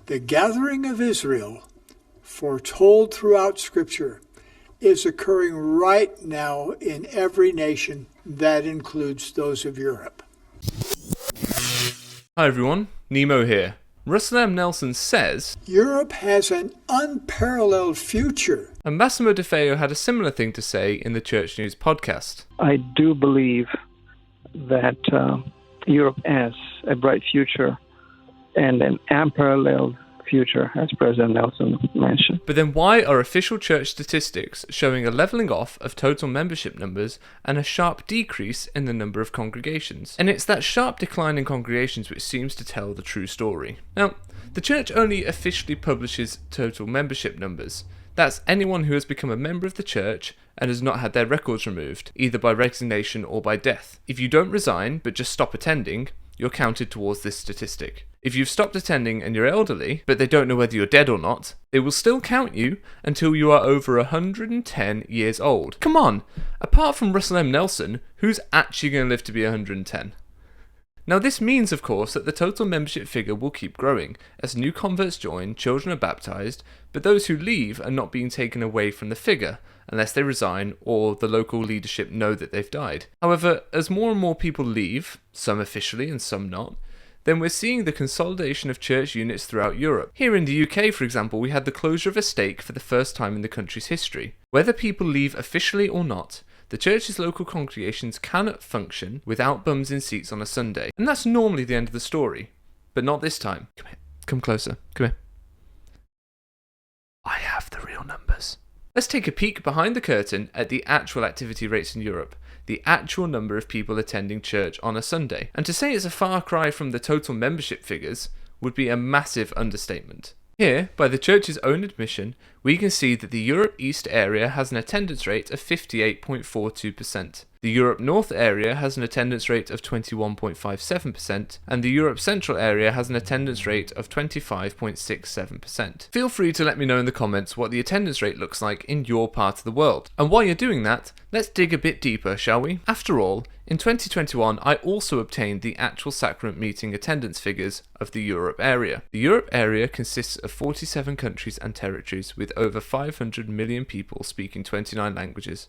The gathering of Israel, foretold throughout Scripture, is occurring right now in every nation. That includes those of Europe. Hi everyone, Nemo here. Russell M. Nelson says, Europe has an unparalleled future. And Massimo De Feo had a similar thing to say in the Church News podcast. I do believe that Europe has a bright future and an unparalleled future, as President Nelson mentioned. But then why are official church statistics showing a levelling off of total membership numbers and a sharp decrease in the number of congregations? And it's that sharp decline in congregations which seems to tell the true story. Now, the church only officially publishes total membership numbers. That's anyone who has become a member of the church and has not had their records removed, either by resignation or by death. If you don't resign, but just stop attending, you're counted towards this statistic. If you've stopped attending and you're elderly, but they don't know whether you're dead or not, they will still count you until you are over 110 years old. Come on, apart from Russell M. Nelson, who's actually going to live to be 110? Now this means, of course, that the total membership figure will keep growing as new converts join, children are baptised, but those who leave are not being taken away from the figure, unless they resign or the local leadership know that they've died. However, as more and more people leave, some officially and some not, then we're seeing the consolidation of church units throughout Europe. Here in the UK, for example, we had the closure of a stake for the first time in the country's history. Whether people leave officially or not, the church's local congregations cannot function without bums in seats on a Sunday. And that's normally the end of the story. But not this time. Come here. Come closer. Come here. I have the real numbers. Let's take a peek behind the curtain at the actual activity rates in Europe, the actual number of people attending church on a Sunday. And to say it's a far cry from the total membership figures would be a massive understatement. Here, by the church's own admission, we can see that the Europe East area has an attendance rate of 58.42%. The Europe North area has an attendance rate of 21.57%, and the Europe Central area has an attendance rate of 25.67%. Feel free to let me know in the comments what the attendance rate looks like in your part of the world. And while you're doing that, let's dig a bit deeper, shall we? After all, in 2021, I also obtained the actual sacrament meeting attendance figures of the Europe area. The Europe area consists of 47 countries and territories with over 500 million people speaking 29 languages.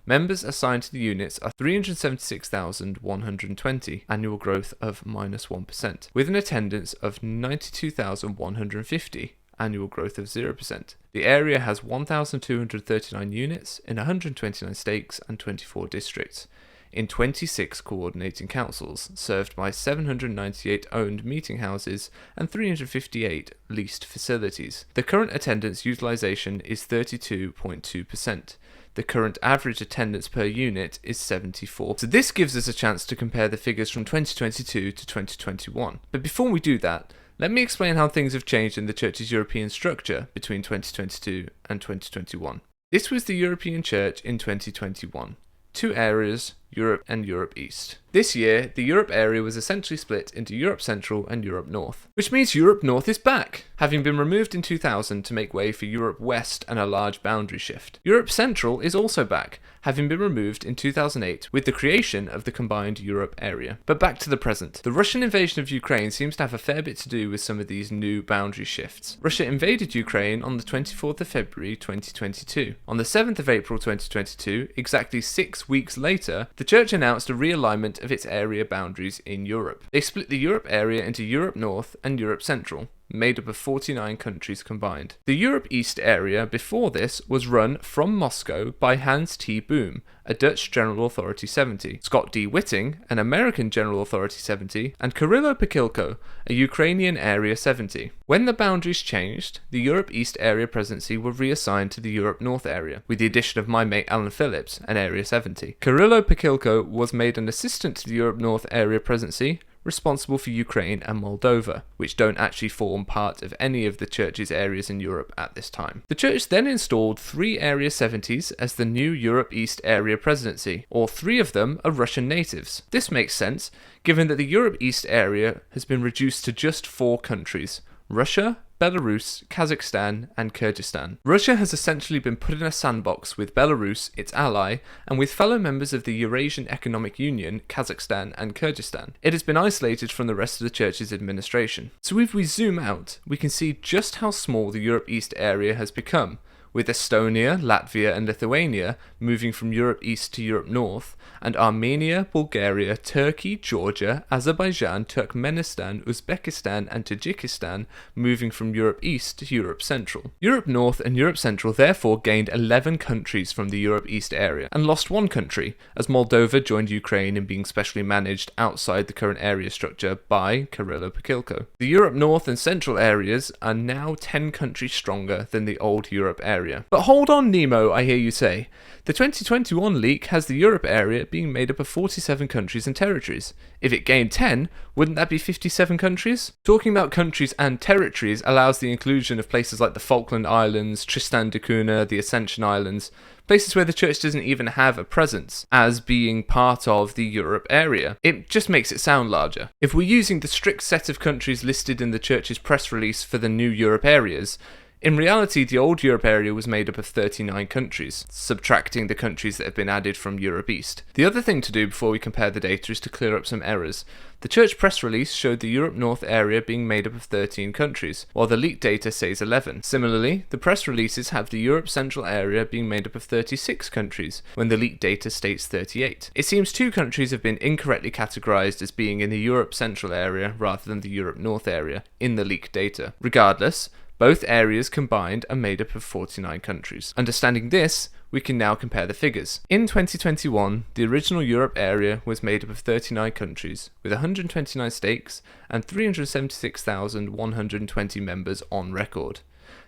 Members assigned to the units are 376,120, annual growth of -1%, with an attendance of 92,150, annual growth of 0%. The area has 1,239 units in 129 stakes and 24 districts, in 26 coordinating councils, served by 798 owned meeting houses and 358 leased facilities. The current attendance utilisation is 32.2%. The current average attendance per unit is 74. So this gives us a chance to compare the figures from 2022 to 2021. But before we do that, let me explain how things have changed in the church's European structure between 2022 and 2021. This was the European Church in 2021. Two areas, Europe and Europe East. This year, the Europe area was essentially split into Europe Central and Europe North, which means Europe North is back, having been removed in 2000 to make way for Europe West and a large boundary shift. Europe Central is also back, having been removed in 2008 with the creation of the combined Europe area. But back to the present. The Russian invasion of Ukraine seems to have a fair bit to do with some of these new boundary shifts. Russia invaded Ukraine on the 24th of February 2022. On the 7th of April 2022, exactly 6 weeks later, the Church announced a realignment of its area boundaries in Europe. They split the Europe area into Europe North and Europe Central, made up of 49 countries combined. The Europe East area before this was run from Moscow by Hans T. Boom, a Dutch General Authority 70, Scott D. Whiting, an American General Authority 70, and Kirillo Pekilko, a Ukrainian Area 70. When the boundaries changed, the Europe East area presidency were reassigned to the Europe North area, with the addition of my mate Alan Phillips, an Area 70. Kirillo Pekilko was made an assistant to the Europe North area presidency, responsible for Ukraine and Moldova, which don't actually form part of any of the church's areas in Europe at this time. The church then installed 3 Area 70s as the new Europe East area presidency. All 3 of them are Russian natives. This makes sense, given that the Europe East area has been reduced to just 4 countries: Russia, Belarus, Kazakhstan, and Kyrgyzstan. Russia has essentially been put in a sandbox with Belarus, its ally, and with fellow members of the Eurasian Economic Union, Kazakhstan and Kyrgyzstan. It has been isolated from the rest of the Church's administration. So if we zoom out, we can see just how small the Europe East area has become, with Estonia, Latvia and Lithuania moving from Europe East to Europe North, and Armenia, Bulgaria, Turkey, Georgia, Azerbaijan, Turkmenistan, Uzbekistan and Tajikistan moving from Europe East to Europe Central. Europe North and Europe Central therefore gained 11 countries from the Europe East area, and lost one country, as Moldova joined Ukraine in being specially managed outside the current area structure by Kirilo Pakilko. The Europe North and Central areas are now 10 countries stronger than the old Europe area. But hold on, Nemo, I hear you say. The 2021 leak has the Europe area being made up of 47 countries and territories. If it gained 10, wouldn't that be 57 countries? Talking about countries and territories allows the inclusion of places like the Falkland Islands, Tristan da Cunha, the Ascension Islands, places where the Church doesn't even have a presence, as being part of the Europe area. It just makes it sound larger. If we're using the strict set of countries listed in the Church's press release for the new Europe areas, in reality, the old Europe area was made up of 39 countries, subtracting the countries that have been added from Europe East. The other thing to do before we compare the data is to clear up some errors. The Church press release showed the Europe North area being made up of 13 countries, while the leaked data says 11. Similarly, the press releases have the Europe Central area being made up of 36 countries, when the leaked data states 38. It seems two countries have been incorrectly categorized as being in the Europe Central area rather than the Europe North area in the leaked data. Regardless, both areas combined are made up of 49 countries. Understanding this, we can now compare the figures. In 2021, the original Europe area was made up of 39 countries, with 129 stakes and 376,120 members on record.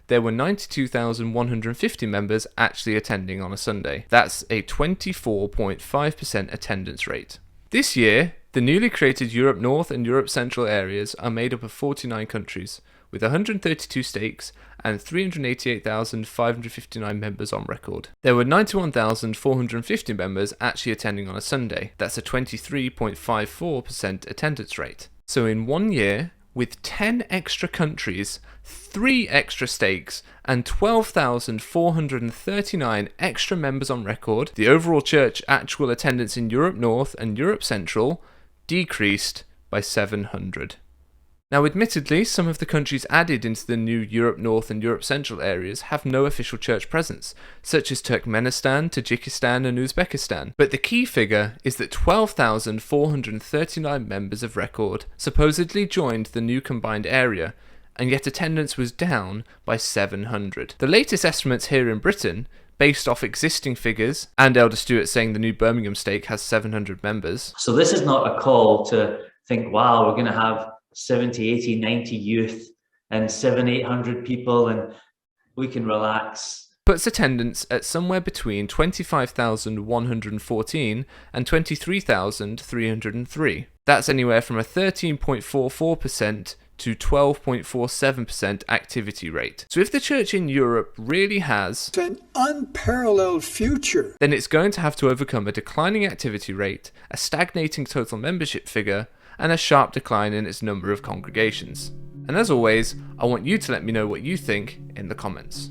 There were 92,150 members actually attending on a Sunday. That's a 24.5% attendance rate. This year, the newly created Europe North and Europe Central areas are made up of 49 countries, with 132 stakes and 388,559 members on record. There were 91,450 members actually attending on a Sunday. That's a 23.54% attendance rate. So in 1 year, with 10 extra countries, 3 extra stakes, and 12,439 extra members on record, the overall Church actual attendance in Europe North and Europe Central decreased by 700. Now, admittedly, some of the countries added into the new Europe North and Europe Central areas have no official church presence, such as Turkmenistan, Tajikistan and Uzbekistan. But the key figure is that 12,439 members of record supposedly joined the new combined area, and yet attendance was down by 700. The latest estimates here in Britain, based off existing figures, and Elder Stewart saying the new Birmingham stake has 700 members. So this is not a call to think, wow, we're going to have 70, 80, 90 youth and 700-800 people and we can relax. Puts attendance at somewhere between 25,114 and 23,303. That's anywhere from a 13.44% to 12.47% activity rate. So if the Church in Europe really has an unparalleled future, then it's going to have to overcome a declining activity rate, a stagnating total membership figure, and a sharp decline in its number of congregations. And as always, I want you to let me know what you think in the comments.